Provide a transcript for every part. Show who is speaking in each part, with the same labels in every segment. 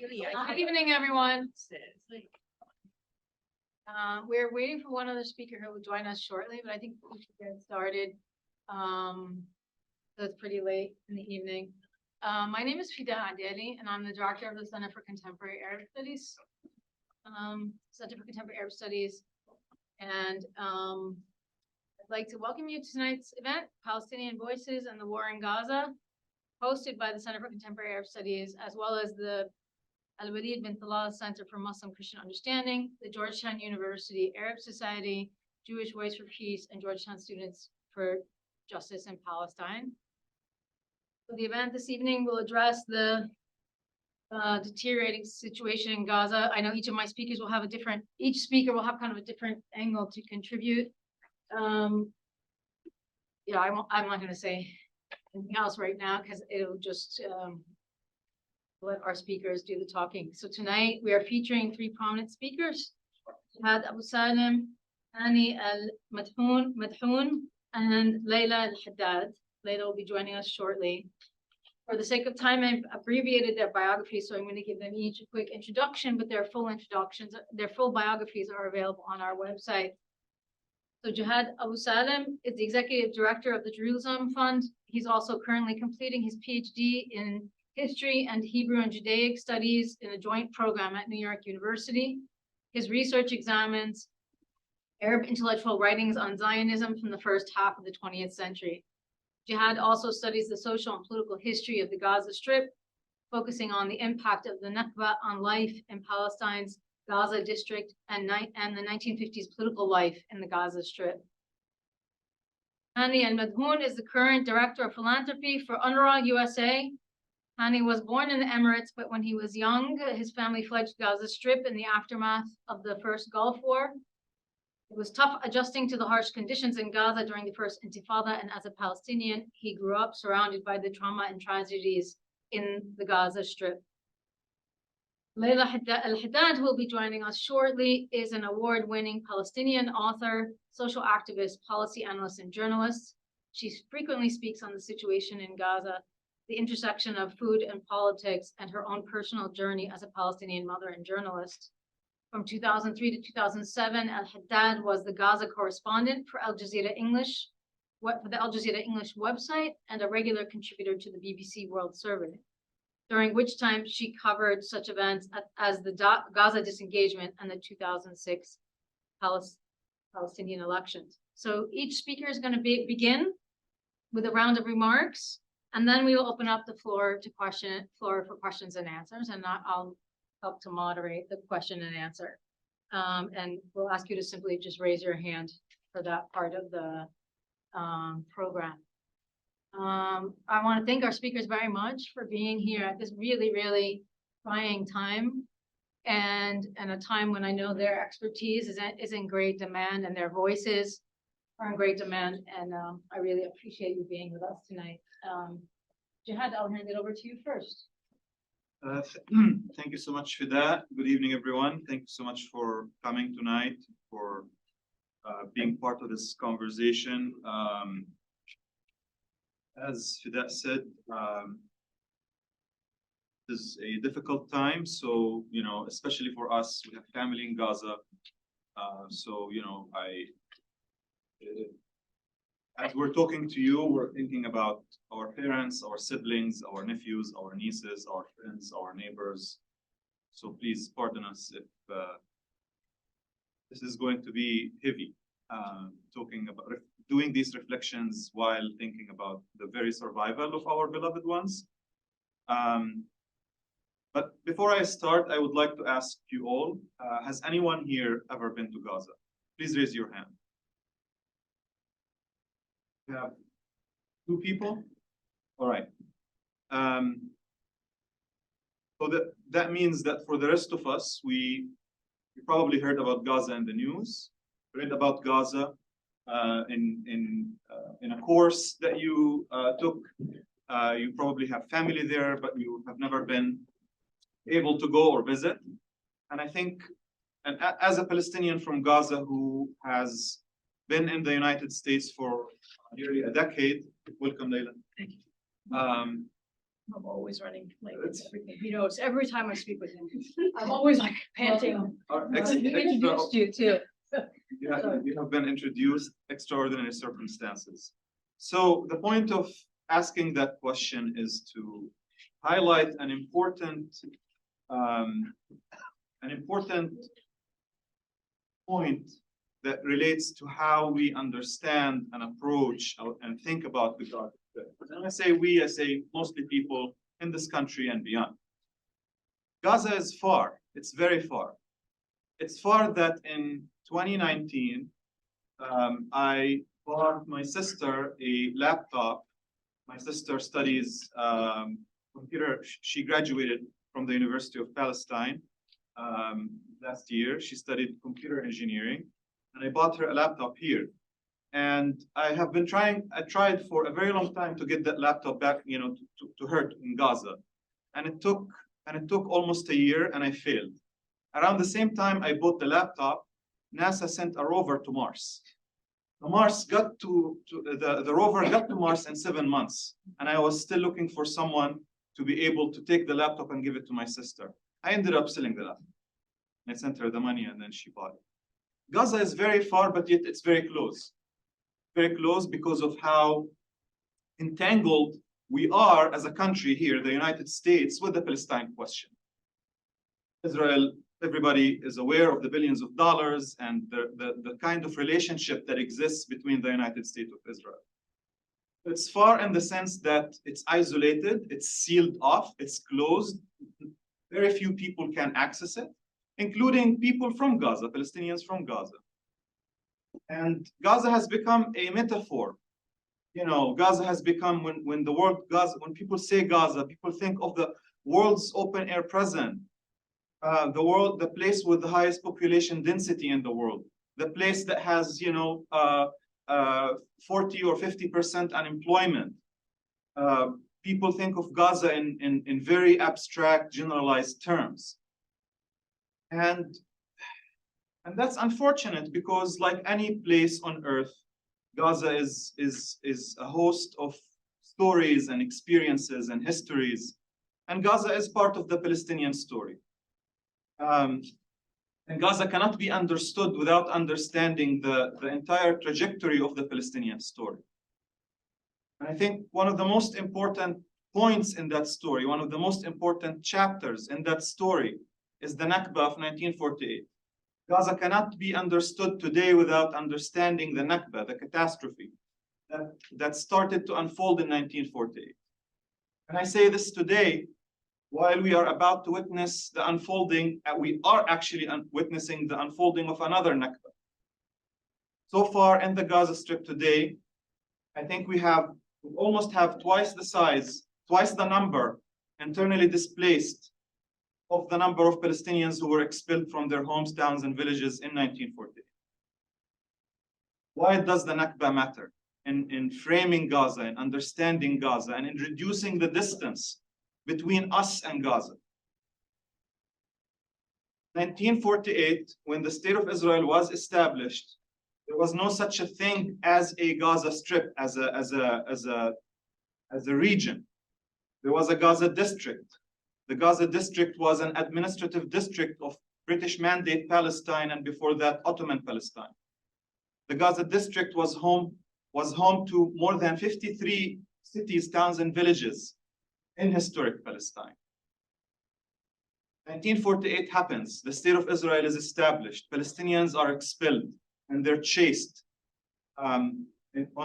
Speaker 1: Good evening, everyone. We're waiting for one other speaker who will join us shortly, but I think we should get started. So it's pretty late in the evening. My name is Jehad Abusalim, and I'm the director of the Center for Contemporary Arab Studies. And I'd like to welcome you to tonight's event, Palestinian Voices and the War in Gaza, hosted by the Center for Contemporary Arab Studies, as well as the Alwaleed bin Talal Center for Muslim Christian Understanding, the Georgetown University Arab Society, Jewish Voice for Peace, and Georgetown Students for Justice in Palestine. So the event this evening will address the deteriorating situation in Gaza. I know each of my speakers will have each speaker will have kind of a different angle to contribute. I'm not going to say anything else right now because it'll just let our speakers do the talking. So tonight we are featuring three prominent speakers: Jehad Abusalim, Hani Almadhoun, and Laila El-Haddad. Laila will be joining us shortly. For the sake of time, I've abbreviated their biographies, so I'm going to give them each a quick introduction, but their full biographies are available on our website. So Jehad Abusalim is the executive director of the Jerusalem Fund. He's also currently completing his PhD in history and Hebrew and Judaic studies in a joint program at New York University. His research examines Arab intellectual writings on Zionism from the first half of the 20th century. Jehad also studies the social and political history of the Gaza Strip, focusing on the impact of the Nakba on life in Palestine's Gaza district and the 1950s political life in the Gaza Strip. Hani Almadhoun is the current director of philanthropy for UNRWA USA. Hani was born in the Emirates, but when he was young, his family fled to Gaza Strip in the aftermath of the first Gulf War. It was tough adjusting to the harsh conditions in Gaza during the first Intifada, and as a Palestinian, he grew up surrounded by the trauma and tragedies in the Gaza Strip. Laila El-Haddad, who will be joining us shortly, is an award-winning Palestinian author, social activist, policy analyst, and journalist. She frequently speaks on the situation in Gaza, the intersection of food and politics, and her own personal journey as a Palestinian mother and journalist. From 2003 to 2007, El-Haddad was the Gaza correspondent for the Al Jazeera English website and a regular contributor to the BBC World Survey, during which time she covered such events as the Gaza disengagement and the 2006 Palestinian elections. So each speaker is going to begin with a round of remarks, and then we will open up the floor for questions and answers, and I'll help to moderate the question and answer. And we'll ask you to simply just raise your hand for that part of the program. I want to thank our speakers very much for being here at this really, really trying time, and a time when I know their expertise is in great demand and their voices are in great demand. And I really appreciate you being with us tonight. Jehad, I'll hand it over to you first.
Speaker 2: Thank you so much for that. Good evening, everyone. Thank you so much for coming tonight, for being part of this conversation. As Fida said, this is a difficult time. So, especially for us, we have family in Gaza. As we're talking to you, we're thinking about our parents, our siblings, our nephews, our nieces, our friends, our neighbors. So please pardon us if this is going to be heavy, doing these reflections while thinking about the very survival of our beloved ones. But before I start, I would like to ask you all, has anyone here ever been to Gaza? Please raise your hand. We have 2 people. All right. So that means that for the rest of us, we probably heard about Gaza in the news, read about Gaza in a course that you took. You probably have family there, but you have never been able to go or visit. And I think, and as a Palestinian from Gaza who has been in the United States for nearly a decade. Welcome, Laila.
Speaker 1: I'm always running late. He knows every time I speak with him. I'm always like panting. He introduced you too.
Speaker 2: Yeah, you have been introduced extraordinary circumstances. So the point of asking that question is to highlight an important point that relates to how we understand and approach and think about the Gaza Strip. And I say we, I say mostly people in this country and beyond. Gaza is far, it's very far. It's far that in 2019, I bought my sister a laptop. My sister studies computer. She graduated from the University of Palestine last year. She studied computer engineering, and I bought her a laptop here. And I have been I tried for a very long time to get that laptop back, to her in Gaza. And it took almost a year, and I failed. Around the same time I bought the laptop, NASA sent a rover to Mars. The rover got to Mars in 7 months, and I was still looking for someone to be able to take the laptop and give it to my sister. I ended up selling the laptop. I sent her the money, and then she bought it. Gaza is very far, but yet it's very close. Very close because of how entangled we are as a country here, the United States, with the Palestine question. Israel, everybody is aware of the billions of dollars and the kind of relationship that exists between the United States of Israel. It's far in the sense that it's isolated, it's sealed off, it's closed. Very few people can access it, including people from Gaza, Palestinians from Gaza. And Gaza has become a metaphor. Gaza has become, when people say Gaza, people think of the world's open air prison. The place with the highest population density in the world, the place that has 40 or 50% unemployment. People think of Gaza in very abstract, generalized terms, and that's unfortunate because, like any place on earth, Gaza is a host of stories and experiences and histories, and Gaza is part of the Palestinian story. And Gaza cannot be understood without understanding the entire trajectory of the Palestinian story. And I think one of the most important points in that story, one of the most important chapters in that story, is the Nakba of 1948. Gaza cannot be understood today without understanding the Nakba, the catastrophe that started to unfold in 1948. And I say this today while we are about to witness the unfolding, we are actually witnessing the unfolding of another Nakba. So far in the Gaza Strip today, I think we almost have twice the size, twice the number internally displaced of the number of Palestinians who were expelled from their homes, towns, and villages in 1948. Why does the Nakba matter in framing Gaza, in understanding Gaza, and in reducing the distance between us and Gaza? 1948, when the State of Israel was established, there was no such a thing as a Gaza Strip, as a region. There was a Gaza district. The Gaza district was an administrative district of British Mandate Palestine, and before that, Ottoman Palestine. The Gaza district was home to more than 53 cities, towns, and villages in historic Palestine. 1948 happens. The State of Israel is established. Palestinians are expelled, and they're chased on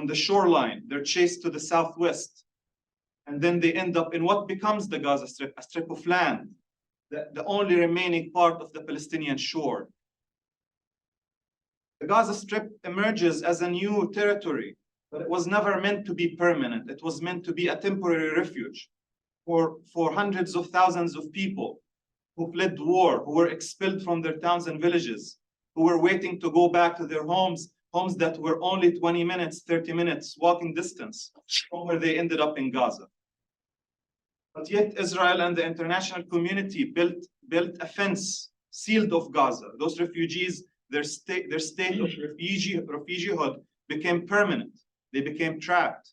Speaker 2: the shoreline. They're chased to the southwest. And then they end up in what becomes the Gaza Strip, a strip of land, the only remaining part of the Palestinian shore. The Gaza Strip emerges as a new territory, but it was never meant to be permanent. It was meant to be a temporary refuge for hundreds of thousands of people who fled war, who were expelled from their towns and villages, who were waiting to go back to their homes that were only 20 minutes, 30 minutes walking distance from where they ended up in Gaza. But yet Israel and the international community built a fence, sealed off Gaza. Those refugees, their state of refugiehood became permanent. They became trapped.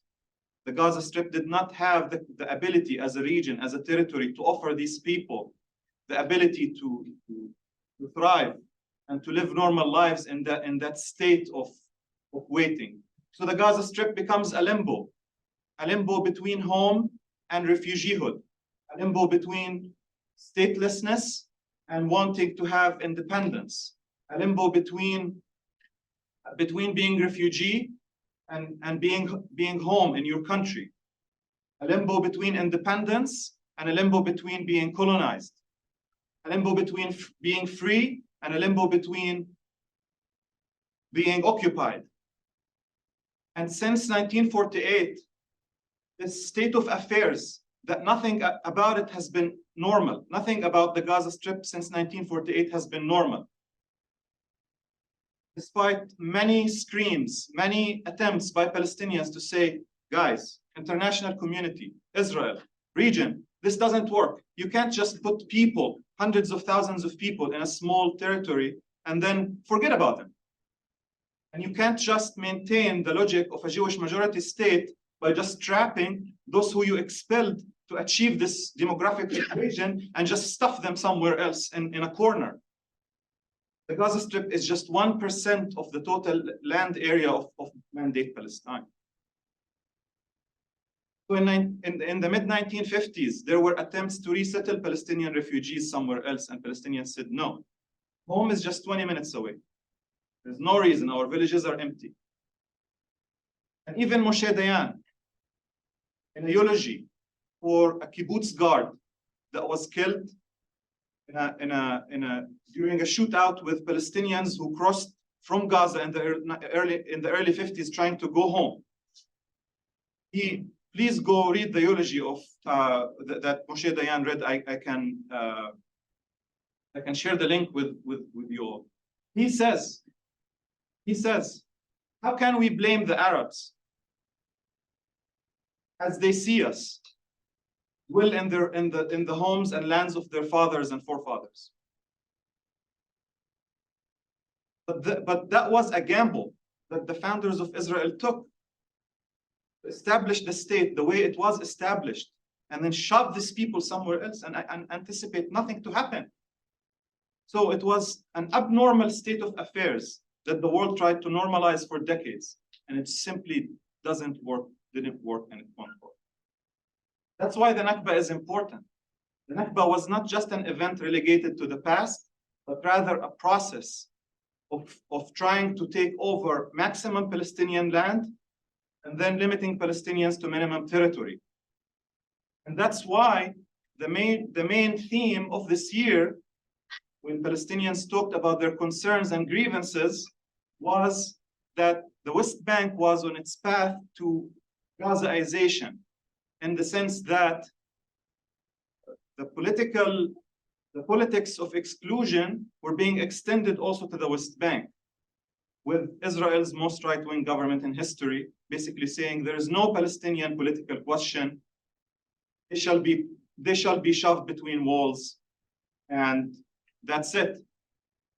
Speaker 2: The Gaza Strip did not have the ability as a region, as a territory, to offer these people the ability to thrive and to live normal lives in that state of waiting. So the Gaza Strip becomes a limbo between home and refugeehood, a limbo between statelessness and wanting to have independence, a limbo between being refugee and being home in your country, a limbo between independence and a limbo between being colonized, a limbo between being free and a limbo between being occupied. And since 1948, this state of affairs, that nothing about it has been normal. Nothing about the Gaza Strip since 1948 has been normal. Despite many screams, many attempts by Palestinians to say, guys, international community, Israel, region, this doesn't work. You can't just put people, hundreds of thousands of people in a small territory and then forget about them. And you can't just maintain the logic of a Jewish majority state by just trapping those who you expelled to achieve this demographic equation and just stuff them somewhere else in a corner. The Gaza Strip is just 1% of the total land area of Mandate Palestine. So in the mid-1950s, there were attempts to resettle Palestinian refugees somewhere else, and Palestinians said, no, home is just 20 minutes away. There's no reason, our villages are empty. And even Moshe Dayan, in a eulogy for a kibbutz guard that was killed during a shootout with Palestinians who crossed from Gaza in the early 50s trying to go home. Please go read the eulogy of that Moshe Dayan read. I can share the link with you all. He says, how can we blame the Arabs as they see us dwell in the homes and lands of their fathers and forefathers? But that was a gamble that the founders of Israel took. Establish the state the way it was established, and then shove these people somewhere else and anticipate nothing to happen. So it was an abnormal state of affairs that the world tried to normalize for decades, and it simply didn't work, and it won't work. That's why the Nakba is important. The Nakba was not just an event relegated to the past, but rather a process of trying to take over maximum Palestinian land and then limiting Palestinians to minimum territory. And that's why the main theme of this year, when Palestinians talked about their concerns and grievances, was that the West Bank was on its path to Gazaization, in the sense that the politics of exclusion were being extended also to the West Bank, with Israel's most right-wing government in history basically saying there is no Palestinian political question. They shall be shoved between walls, and that's it.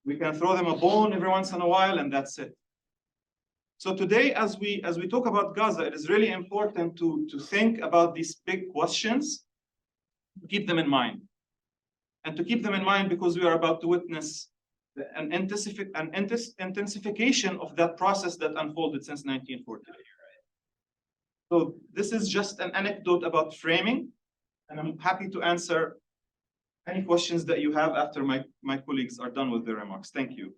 Speaker 2: We can throw them a bone every once in a while, and that's it. So today, as we talk about Gaza, it is really important to think about these big questions, to keep them in mind. And to keep them in mind because we are about to witness an intensification of that process that unfolded since 1948. So this is just an anecdote about framing, and I'm happy to answer any questions that you have after my colleagues are done with their remarks. Thank you.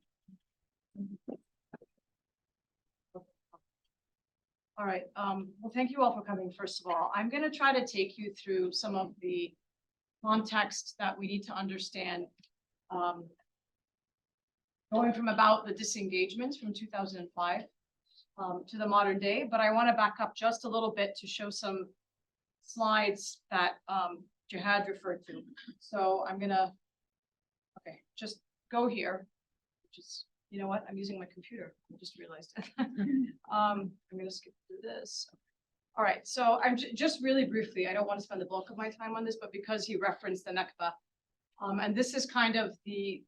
Speaker 3: All right. Well, thank you all for coming, first of all. I'm going to try to take you through some of the context that we need to understand, going from about the disengagement from 2005 to the modern day. But I want to back up just a little bit to show some slides that Jehad referred to. So I'm going to, okay, just go here, which is, you know what, I'm using my computer. I just realized it. I'm going to skip through this. All right, so I'm just really briefly, I don't want to spend the bulk of my time on this, but because he referenced the Nakba, and this is kind of the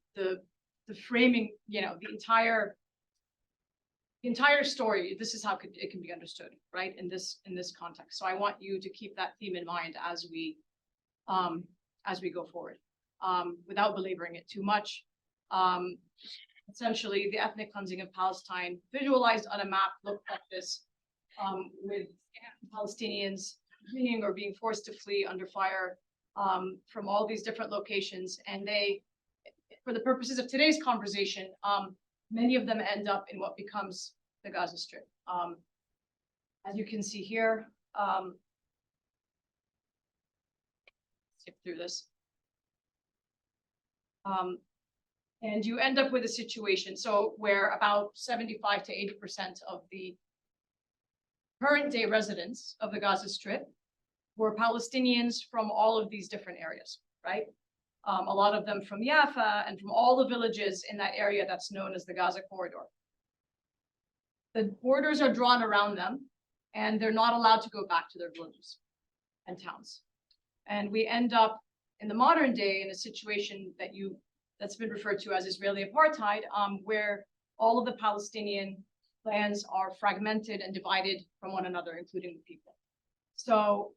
Speaker 3: framing, the entire the entire story, this is how it can be understood, right? In this context. So I want you to keep that theme in mind as we go forward, without belaboring it too much. Essentially, the ethnic cleansing of Palestine, visualized on a map, looked like this, with Palestinians fleeing or being forced to flee under fire from all these different locations. And they, for the purposes of today's conversation, many of them end up in what becomes the Gaza Strip. As you can see here, skip through this. And you end up with a situation where about 75 to 80% of the current day residents of the Gaza Strip were Palestinians from all of these different areas, right? A lot of them from Jaffa and from all the villages in that area that's known as the Gaza corridor. The borders are drawn around them, and they're not allowed to go back to their villages and towns. And we end up in the modern day in a situation that's been referred to as Israeli apartheid, where all of the Palestinian lands are fragmented and divided from one another, including the people. So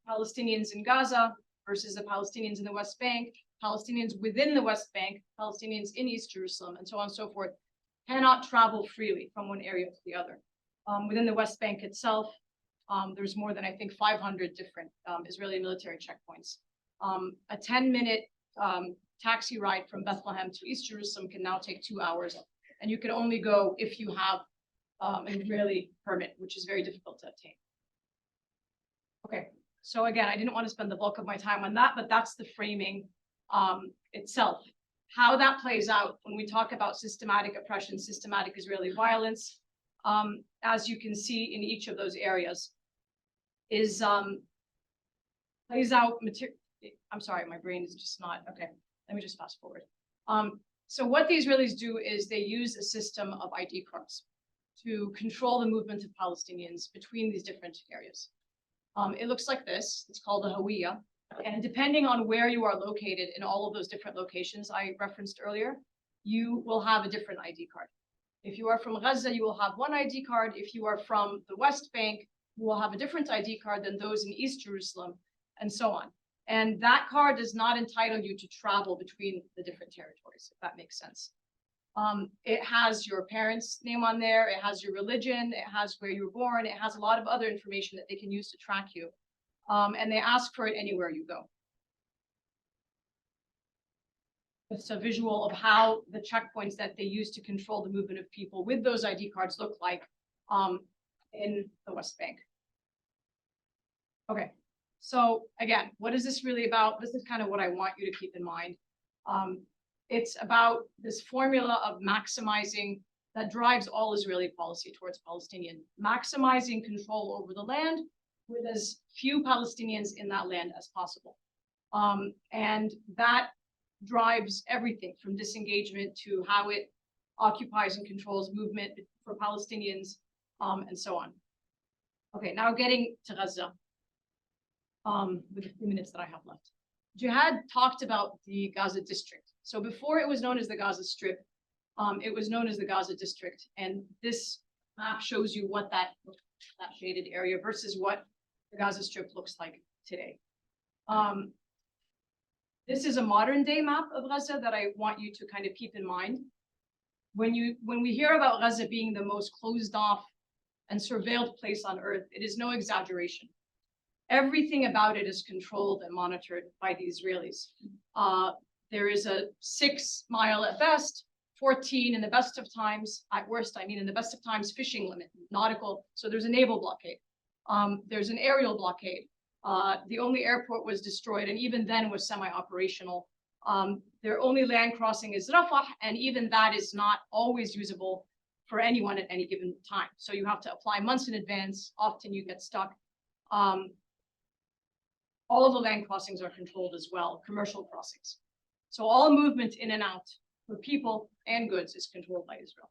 Speaker 3: Palestinians in Gaza versus the Palestinians in the West Bank, Palestinians within the West Bank, Palestinians in East Jerusalem, and so on and so forth, cannot travel freely from one area to the other. Within the West Bank itself, there's more than, I think, 500 different Israeli military checkpoints. A 10-minute taxi ride from Bethlehem to East Jerusalem can now take 2 hours, and you can only go if you have an Israeli permit, which is very difficult to obtain. Okay, so again, I didn't want to spend the bulk of my time on that, but that's the framing itself. How that plays out when we talk about systematic oppression, systematic Israeli violence, as you can see in each of those areas, is plays out material. I'm sorry, my brain is just not, okay, let me just fast forward. So what the Israelis do is they use a system of ID cards to control the movement of Palestinians between these different areas. It looks like this. It's called a Hawiyah. And depending on where you are located in all of those different locations I referenced earlier, you will have a different ID card. If you are from Gaza, you will have one ID card. If you are from the West Bank, you will have a different ID card than those in East Jerusalem, and so on. And that card does not entitle you to travel between the different territories, if that makes sense. It has your parents' name on there. It has your religion. It has where you were born. It has a lot of other information that they can use to track you. And they ask for it anywhere you go. It's a visual of how the checkpoints that they use to control the movement of people with those ID cards look like in the West Bank. Okay, so again, what is this really about? This is kind of what I want you to keep in mind. It's about this formula of maximizing that drives all Israeli policy towards Palestinian, maximizing control over the land with as few Palestinians in that land as possible. And that drives everything from disengagement to how it occupies and controls movement for Palestinians, and so on. Okay, now getting to Gaza, with the few minutes that I have left. Jehad talked about the Gaza district. So before it was known as the Gaza Strip, it was known as the Gaza district. And this map shows you what that shaded area versus what the Gaza Strip looks like today. This is a modern day map of Gaza that I want you to kind of keep in mind. When we hear about Gaza being the most closed off and surveilled place on earth, it is no exaggeration. Everything about it is controlled and monitored by the Israelis. There is a 6 mile at best, 14 in the best of times, at worst, I mean in the best of times, fishing limit, nautical. So there's a naval blockade. There's an aerial blockade. The only airport was destroyed, and even then was semi-operational. Their only land crossing is Rafah, and even that is not always usable for anyone at any given time. So you have to apply months in advance. Often you get stuck. All of the land crossings are controlled as well, commercial crossings. So all movement in and out for people and goods is controlled by Israel.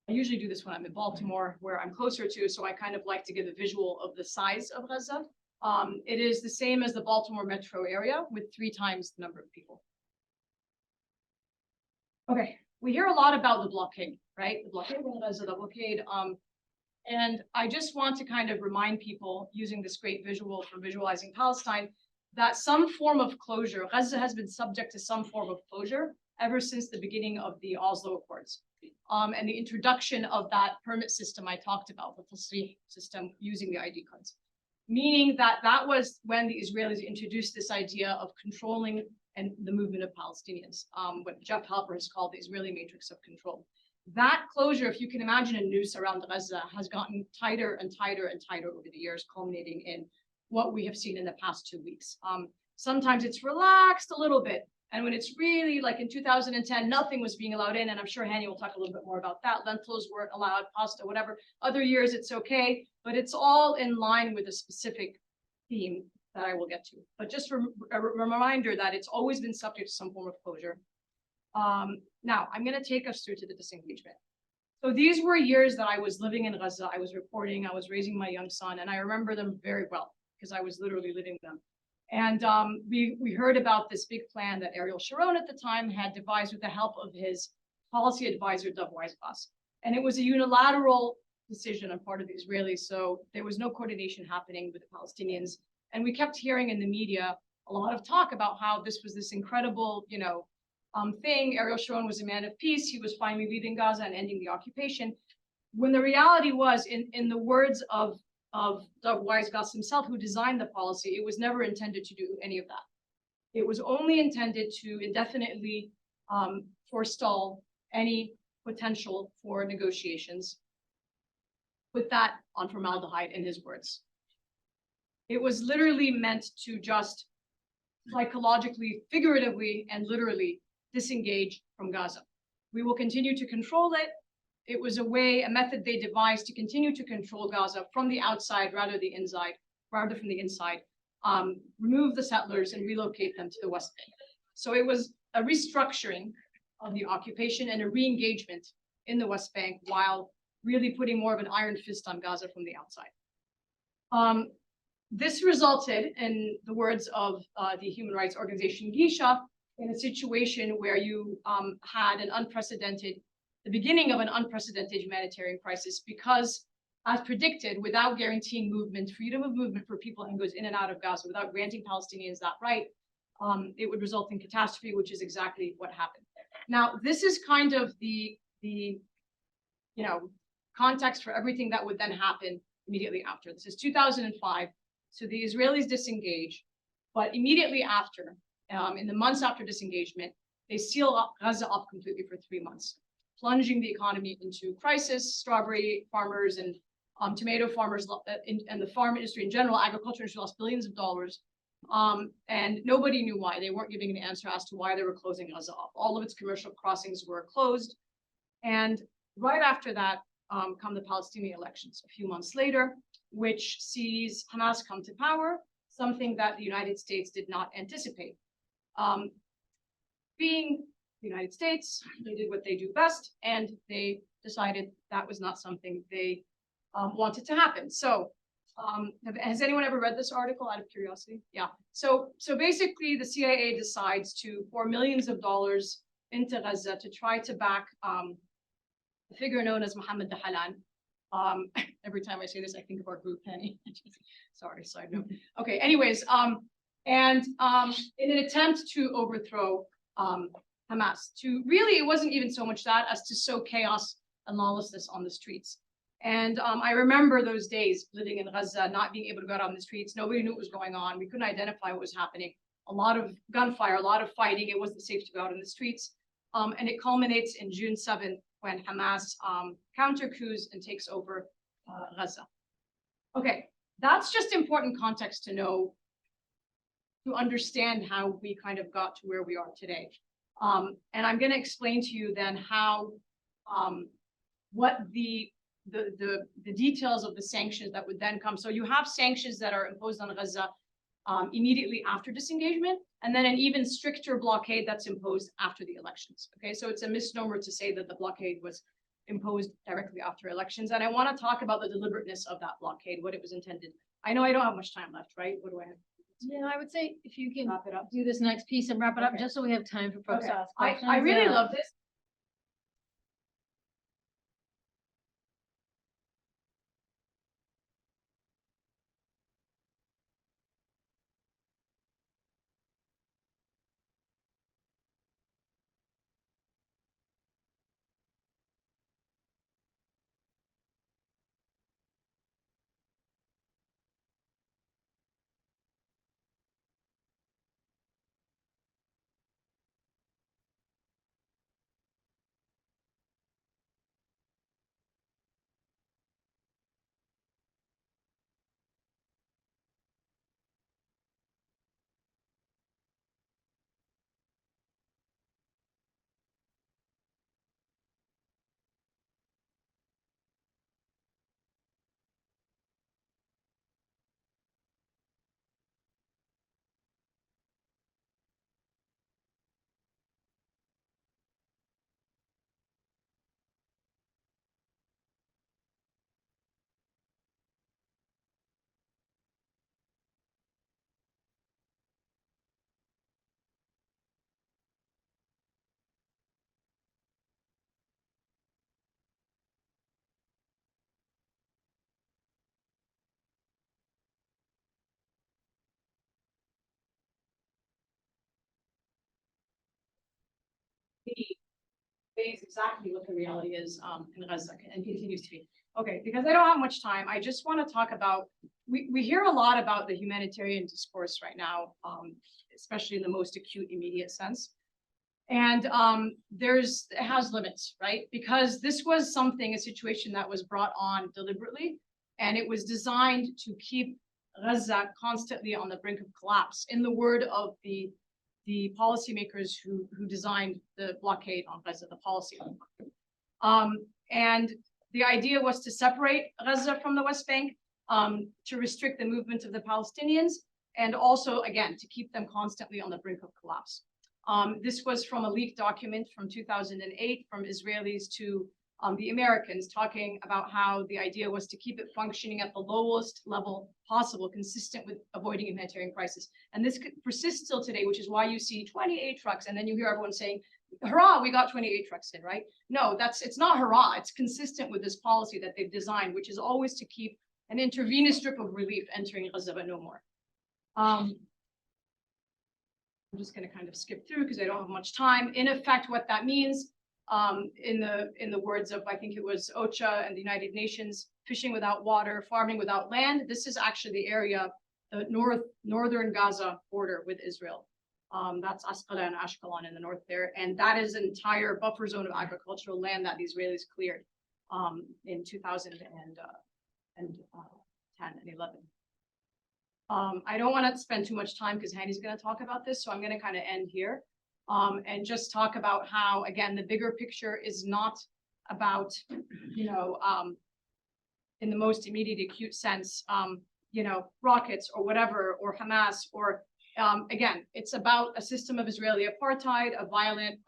Speaker 3: I usually do this when I'm in Baltimore, where I'm closer to, so I kind of like to give a visual of the size of Gaza. It is the same as the Baltimore metro area with 3 times the number of people. Okay, we hear a lot about the blockade, right? The blockade of Gaza, the blockade. And I just want to kind of remind people, using this great visual for visualizing Palestine, that some form of closure, Gaza has been subject to some form of closure ever since the beginning of the Oslo Accords. And the introduction of that permit system I talked about, the tasrih system using the ID cards. Meaning that that was when the Israelis introduced this idea of controlling and the movement of Palestinians, what Jeff Halper has called the Israeli matrix of control. That closure, if you can imagine a noose around Gaza, has gotten tighter and tighter and tighter over the years, culminating in what we have seen in the past 2 weeks. Sometimes it's relaxed a little bit. And when it's really like in 2010, nothing was being allowed in. And I'm sure Hani will talk a little bit more about that. Lentils weren't allowed, pasta, whatever. Other years, it's okay. But it's all in line with a specific theme that I will get to. But just a reminder that it's always been subject to some form of closure. Now, I'm going to take us through to the disengagement. So these were years that I was living in Gaza. I was reporting, I was raising my young son, and I remember them very well because I was literally living them. And we heard about this big plan that Ariel Sharon at the time had devised with the help of his policy advisor, Dov Weisglass. And it was a unilateral decision on part of the Israelis. So there was no coordination happening with the Palestinians. And we kept hearing in the media a lot of talk about how this was this incredible, thing. Ariel Sharon was a man of peace. He was finally leaving Gaza and ending the occupation. When the reality was, in the words of Dov Weisglass himself, who designed the policy, it was never intended to do any of that. It was only intended to indefinitely forestall any potential for negotiations. Put that on formaldehyde, in his words. It was literally meant to just psychologically, figuratively, and literally disengage from Gaza. We will continue to control it. It was a method they devised to continue to control Gaza from the outside rather from the inside, remove the settlers and relocate them to the West Bank. So it was a restructuring of the occupation and a re-engagement in the West Bank while really putting more of an iron fist on Gaza from the outside. This resulted, in the words of the human rights organization Gisha, in a situation where you had the beginning of an unprecedented humanitarian crisis because, as predicted, without guaranteeing freedom of movement for people and goes in and out of Gaza, without granting Palestinians that right, it would result in catastrophe, which is exactly what happened. Now, this is kind of the context for everything that would then happen immediately after. This is 2005. So the Israelis disengage, but immediately after, in the months after disengagement, they seal Gaza off completely for 3 months, plunging the economy into crisis. Strawberry farmers and tomato farmers and the farm industry in general, agriculture industry, lost billions of dollars. And nobody knew why. They weren't giving an answer as to why they were closing Gaza off. All of its commercial crossings were closed. And right after that come the Palestinian elections a few months later, which sees Hamas come to power, something that the United States did not anticipate. Being the United States, they did what they do best, and they decided that was not something they wanted to happen. So has anyone ever read this article out of curiosity? Yeah. So basically the CIA decides to pour millions of dollars into Gaza to try to back a figure known as Mohammed Dahalan. Every time I say this, I think of our group, Hani. Sorry, side note. Okay, anyways, in an attempt to overthrow Hamas, it wasn't even so much that as to sow chaos and lawlessness on the streets. And I remember those days living in Gaza, not being able to go out on the streets. Nobody knew what was going on. We couldn't identify what was happening. A lot of gunfire, a lot of fighting. It wasn't safe to go out in the streets. And it culminates in June 7th when Hamas counter-coups and takes over Gaza. Okay, that's just important context to know, to understand how we kind of got to where we are today. And I'm going to explain to you then how, what the details of the sanctions that would then come. So you have sanctions that are imposed on Gaza immediately after disengagement, and then an even stricter blockade that's imposed after the elections. Okay, so it's a misnomer to say that the blockade was imposed directly after elections. And I want to talk about the deliberateness of that blockade, what it was intended. I know I don't have much time left, right? What do I have?
Speaker 1: Yeah, I would say if you can
Speaker 3: Wrap it up.
Speaker 1: do this next piece and wrap it up,
Speaker 3: Okay.
Speaker 1: just so we have time for folks to ask questions.
Speaker 3: I really
Speaker 1: Yeah.
Speaker 3: love this. conveys exactly what the reality is in Gaza and continues to be. Okay, because I don't have much time, I just want to talk about, we hear a lot about the humanitarian discourse right now, especially in the most acute, immediate sense. And it has limits, right? Because this was a situation that was brought on deliberately, and it was designed to keep Gaza constantly on the brink of collapse, in the word of the policymakers who designed the blockade on Gaza, the policy on and the idea was to separate Gaza from the West Bank, to restrict the movement of the Palestinians, and also, again, to keep them constantly on the brink of collapse. This was from a leaked document from 2008 from Israelis to the Americans, talking about how the idea was to keep it functioning at the lowest level possible, consistent with avoiding a humanitarian crisis. And this persists still today, which is why you see 28 trucks, and then you hear everyone saying, hurrah, we got 28 trucks in, right? No, it's not hurrah, it's consistent with this policy that they've designed, which is always to keep an intravenous strip of relief entering Gaza, but no more. I'm just going to kind of skip through because I don't have much time. In effect, what that means, in the words of, I think it was OCHA and the United Nations, fishing without water, farming without land. This is actually the area, the northern Gaza border with Israel. That's Asqalon and Ashkelon in the north there. And that is an entire buffer zone of agricultural land that the Israelis cleared in 2010 and 11. I don't want to spend too much time because Hani's going to talk about this, so I'm going to kind of end here and just talk about how, again, the bigger picture is not about, in the most immediate acute sense, rockets or whatever, or Hamas, or again, it's about a system of Israeli apartheid, a violent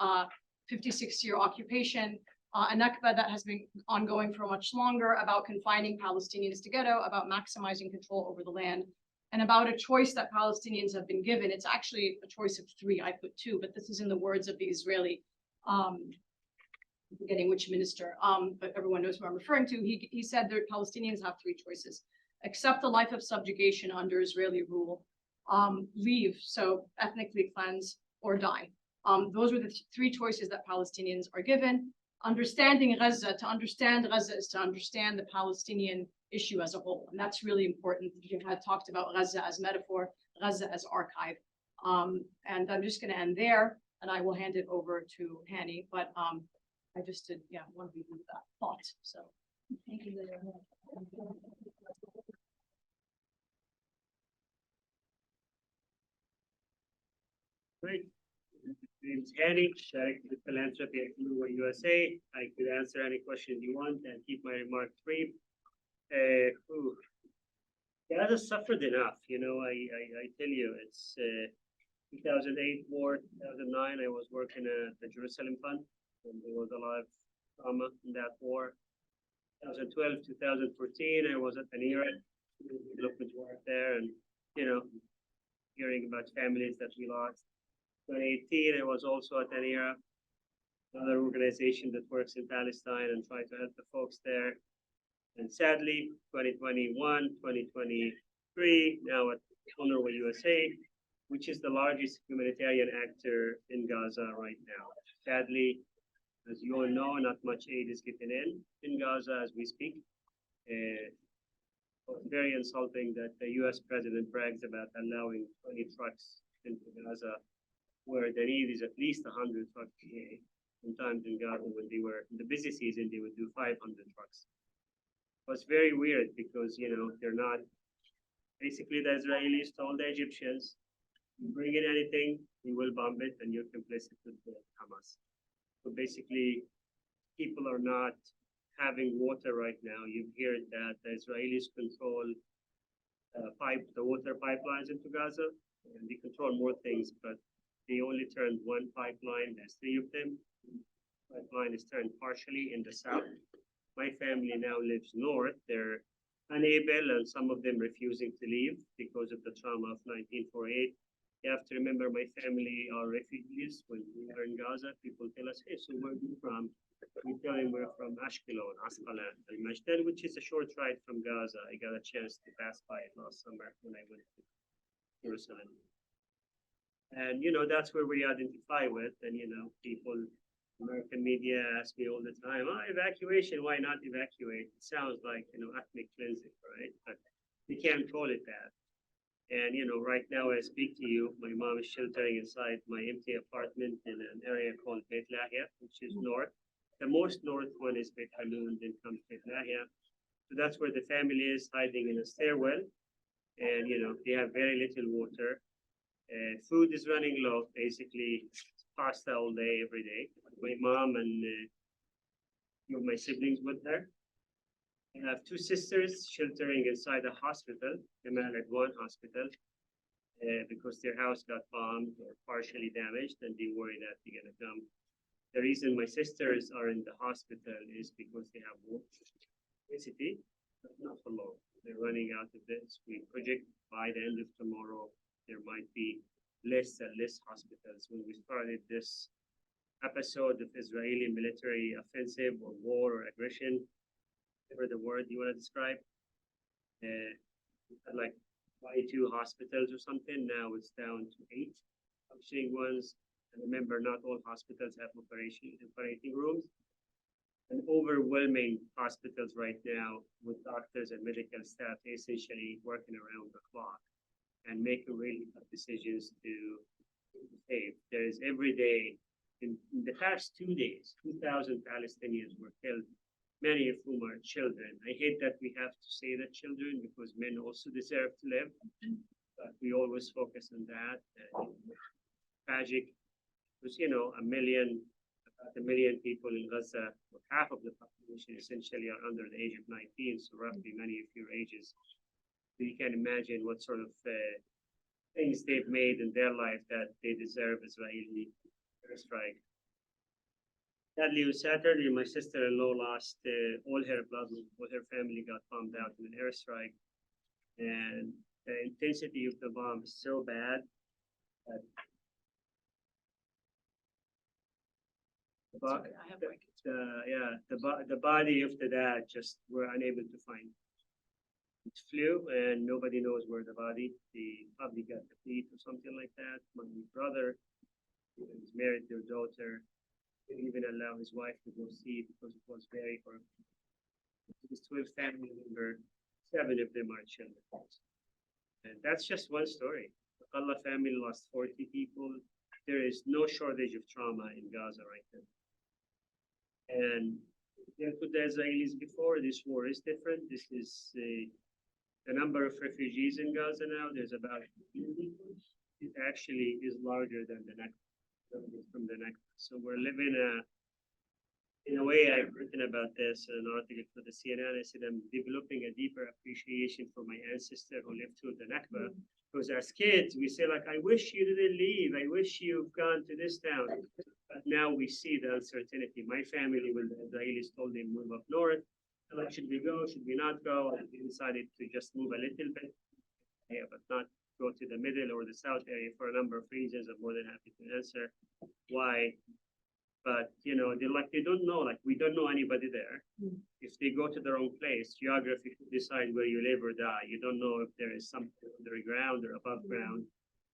Speaker 3: 56-year occupation, a Nakba that has been ongoing for much longer, about confining Palestinians to ghetto, about maximizing control over the land, and about a choice that Palestinians have been given. It's actually a choice of three. I put two, but this is in the words of the Israeli, forgetting which minister, but everyone knows who I'm referring to. He said that Palestinians have three choices: accept a life of subjugation under Israeli rule, leave, so ethnically cleanse, or die. Those were the three choices that Palestinians are given. Understanding Gaza, to understand Gaza is to understand the Palestinian issue as a whole. And that's really important. You had talked about Gaza as metaphor, Gaza as archive. And I'm just going to end there, and I will hand it over to Hani. But I just did, want to leave with that thought. So thank you very much.
Speaker 4: Great. My name is Hani, Director of Philanthropy at USA. I could answer any questions you want and keep my remarks brief. Gaza suffered enough, I tell you, it's 2008 war, 2009, I was working at the Jerusalem Fund, and there was a lot of trauma in that war. 2012, 2014, I was at Anira, development work there, and, hearing about families that we lost. 2018, I was also at Anira, another organization that works in Palestine and try to help the folks there. And sadly, 2021, 2023, now at UNRWA USA, which is the largest humanitarian actor in Gaza right now. Sadly, as you all know, not much aid is getting in Gaza as we speak. It's very insulting that the US president brags about allowing 20 trucks into Gaza, where the need is at least 100 trucks a day. Sometimes in Gaza, when they were in the busy season, they would do 500 trucks. It was very weird because, they're not, basically the Israelis told the Egyptians, you bring in anything, we will bomb it and you're complicit with the Hamas. So basically, people are not having water right now. You've heard that the Israelis control the water pipelines into Gaza, and they control more things, but they only turned one pipeline. There's three of them. The pipeline is turned partially in the south. My family now lives north. They're unable, and some of them refusing to leave because of the trauma of 1948. You have to remember, my family are refugees. When we are in Gaza, people tell us, hey, so where are you from? We tell them we're from Ashkelon, Asqalon, Al-Majdan, which is a short ride from Gaza. I got a chance to pass by it last summer when I went to Jerusalem. And, that's where we identify with. And, people American media ask me all the time, oh, evacuation, why not evacuate? It sounds like, ethnic cleansing, right? But you can't call it that. And, right now I speak to you, my mom is sheltering inside my empty apartment in an area called Beit Lahia, which is north. The most north one is Beit Hanoun, then comes Beit Lahia. So that's where the family is, hiding in a stairwell. And, they have very little water. Food is running low, basically pasta all day, every day. My mom and few of my siblings with her. I have two sisters sheltering inside a hospital, the Alwaleed hospital, because their house got bombed or partially damaged, and they worry that they're gonna come. The reason my sisters are in the hospital is because they have water scarcity, but not for long. They're running out of this. We project by the end of tomorrow, there might be less and less hospitals. When we started this episode of Israeli military offensive or war or aggression, whatever the word you want to describe, like 22 hospitals or something. Now it's down to 8 functioning ones. And remember, not all hospitals have operating rooms. And overwhelming hospitals right now with doctors and medical staff essentially working around the clock and making really tough decisions to save. There is every day, in the past 2 days, 2,000 Palestinians were killed, many of whom are children. I hate that we have to say that children, because men also deserve to live, but we always focus on that. Tragic, because about a million people in Gaza, half of the population essentially are under the age of 19, so roughly many of your ages. So you can imagine what sort of things they've made in their life that they deserve Israeli airstrike. Sadly, on Saturday, my sister-in-law lost all her blood. All her family got bombed out in an airstrike. And the intensity of the bomb is so bad that
Speaker 1: Sorry, I have
Speaker 4: the body of the dad just were unable to find. It flew and nobody knows where the body. They probably got the feet or something like that. My brother, who is married to their daughter, didn't even allow his wife to go see it because it was very horrible. His 12 family members, 7 of them are children. And that's just one story. The Allah family lost 40 people. There is no shortage of trauma in Gaza right now. And dealt with the Israelis before, this war is different. This is the number of refugees in Gaza now. There's about 1 million. It actually is larger than the next from the next. So we're living in a way, I've written about this in an article for the CNN. I said I'm developing a deeper appreciation for my ancestor who lived through the Nakba. Because as kids, we say like, I wish you didn't leave. I wish you've gone to this town. But now we see the uncertainty. My family, when the Israelis told them move up north, like, should we go? Should we not go? And we decided to just move a little bit, but not go to the middle or the south area for a number of reasons. I'm more than happy to answer why. But they don't know, like we don't know anybody there. If they go to the wrong place, geography could decide where you live or die. You don't know if there is something underground or above ground.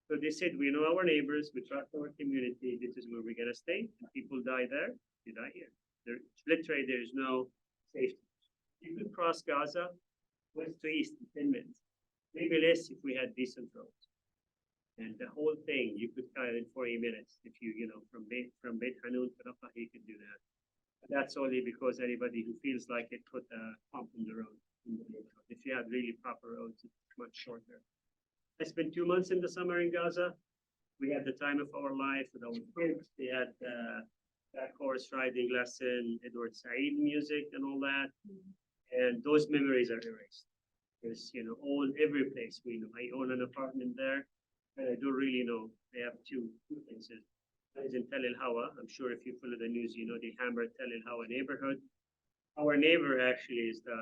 Speaker 4: So they said, we know our neighbors, we trust our community, this is where we're gonna stay. If people die there, you die here. Literally, there is no safety. You could cross Gaza west to east in 10 minutes. Maybe less if we had decent roads. And the whole thing, you could cut it in 40 minutes if from Beit Hanoun to Rafah, you could do that. But that's only because anybody who feels like it put a pump in the road. If you had really proper roads, it's much shorter. I spent 2 months in the summer in Gaza. We had the time of our life with our kids. They had back horse riding lesson, Edward Said music and all that. And those memories are erased. There's, every place we know. I own an apartment there. And I don't really know. They have two places. One is in Talal. I'm sure if you follow the news, they hammered Talal neighborhood. Our neighbor actually is the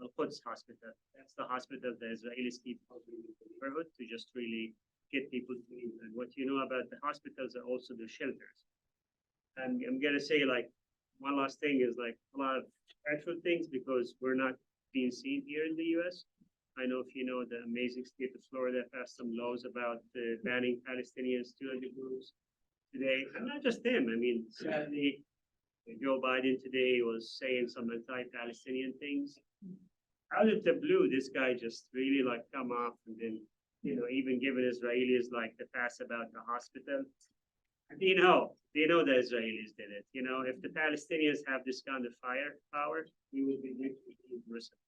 Speaker 4: Al-Quds hospital. That's the hospital the Israelis keep opening in the neighborhood to just really get people to leave. And what you know about the hospitals are also the shelters. And I'm gonna say like one last thing is like a lot of actual things because we're not being seen here in the US. I know if you know the amazing state of Florida passed some laws about banning Palestinians to the groups today. And not just them. I mean, sadly, Joe Biden today was saying some anti-Palestinian things. Out of the blue, this guy just really like come off and then, even giving Israelis like the pass about the hospital. They know the Israelis did it. If the Palestinians have this kind of firepower, we would be rich with Jerusalem.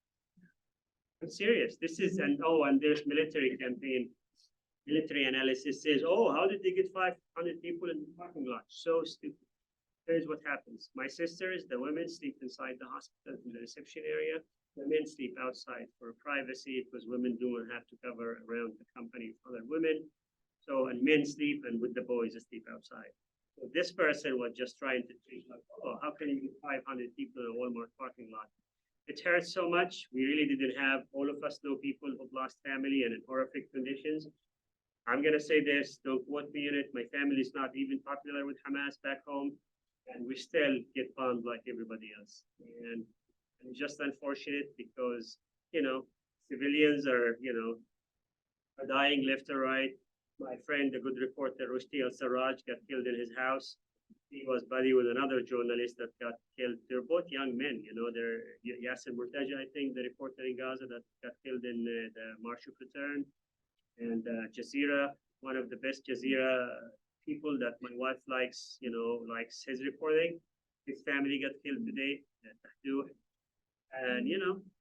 Speaker 4: I'm serious. This is, and there's military campaign. Military analysis says, how did they get 500 people in the parking lot? So stupid. Here's what happens. My sisters, the women sleep inside the hospital in the reception area. The men sleep outside for privacy because women don't have to cover around the company of other women. So, and men sleep and with the boys sleep outside. So this person was just trying to think like, how can you get 500 people in a Walmart parking lot? It hurts so much. We really didn't have, all of us know people who've lost family and in horrific conditions. I'm going to say this, don't quote me in it. My family is not even popular with Hamas back home, and we still get bombed like everybody else. And just unfortunate because, civilians are dying left or right. My friend, the good reporter, Rushdie Al-Sarraj, got killed in his house. He was buddy with another journalist that got killed. They're both young men, they're Yasser Murtaja, I think, the reporter in Gaza that got killed in the March of Return. And Jazeera, one of the best Jazeera people that my wife likes, likes his reporting. His family got killed today. And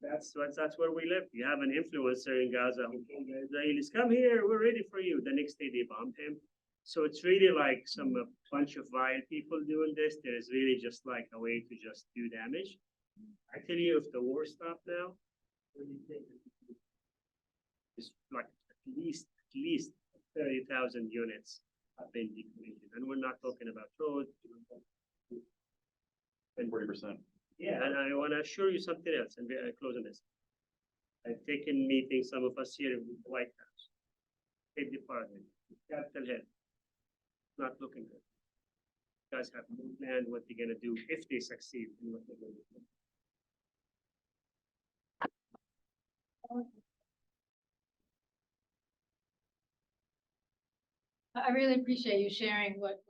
Speaker 4: that's where we live. You have an influencer in Gaza who told the Israelis, "Come here, we're ready for you." The next day they bombed him. So it's really like a bunch of vile people doing this. There is really just like a way to just do damage. I tell you, if the war stopped now, it's like at least 30,000 units have been decommissioned, and we're not talking about roads.
Speaker 2: And 40%.
Speaker 4: Yeah, and I want to assure you something else, and we're closing this. I've taken meetings, some of us here in the White House, State Department, Capitol Hill. Not looking good. You guys have no plan what they're gonna do if they succeed in what they're gonna do.
Speaker 1: I really appreciate you sharing what